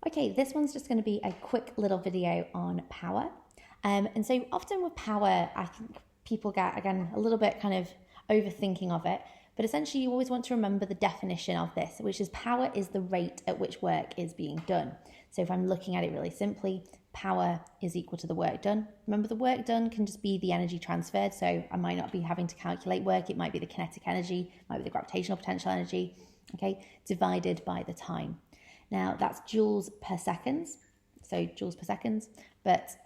Okay, this one's just going to be a quick little video on power. And so often with power, I think people get, again, a little bit kind of overthinking of it. But essentially, you always want to remember the definition of this, which is power is the rate at which work is being done. So if I'm looking at it really simply, power is equal to the work done. Remember, the work done can just be the energy transferred. So I might not be having to calculate work. It might be the kinetic energy, it might be the gravitational potential energy, okay, divided by the time. Now, that's joules per second, so joules per second, but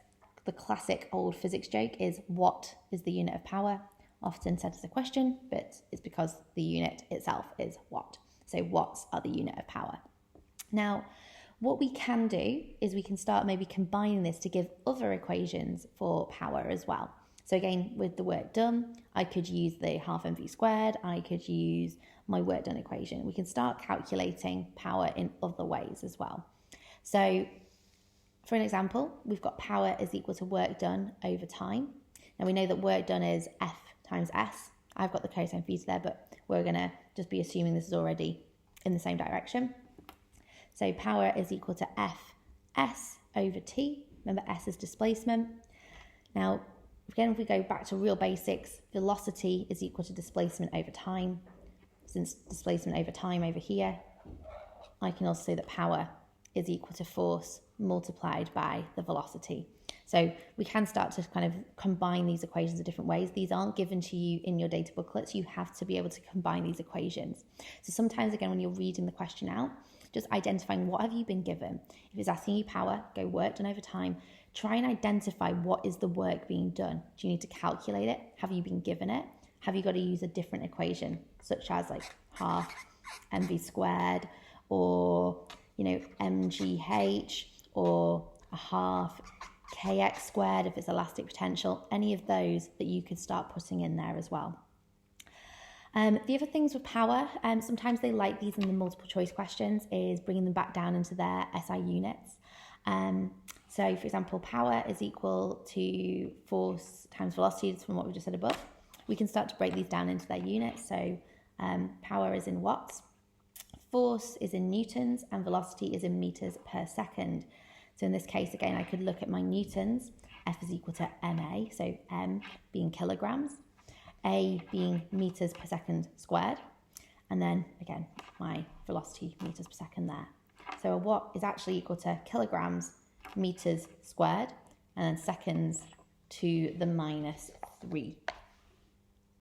the classic old physics joke is what is the unit of power? Often said as a question, but it's because the unit itself is watt. So watts are the unit of power. Now, what we can do is we can start maybe combining this to give other equations for power as well. So again, with the work done, I could use the half mv squared, I could use my work done equation. We can start calculating power in other ways as well. So for an example, we've got power is equal to work done over time. Now we know that work done is F times S. I've got the cosine theta there, but we're going to just be assuming this is already in the same direction. So power is equal to Fs over T. Remember, S is displacement. Now, again, if we go back to real basics, velocity is equal to displacement over time. Since displacement over time over here, I can also say that power is equal to force multiplied by the velocity. So we can start to kind of combine these equations in different ways. These aren't given to you in your data booklets. You have to be able to combine these equations. So sometimes, again, when you're reading the question out, just identifying what have you been given. If it's asking you power, go work done over time. Try and identify what is the work being done. Do you need to calculate it? Have you been given it? Have you got to use a different equation, such as like half mv squared, or mgh, or a half kx squared if it's elastic potential, any of those that you could start putting in there as well. The other things with power, sometimes they like these in the multiple choice questions, is bringing them back down into their SI units. So for example, power is equal to force times velocity from what we just said above. We can start to break these down into their units. So power is in watts, force is in newtons, and velocity is in meters per second. So in this case, again, I could look at my newtons. F is equal to MA, so M being kilograms, A being meters per second squared, and then again, my velocity meters per second there. So a watt is actually equal to kilograms meters squared, and then seconds to the -3.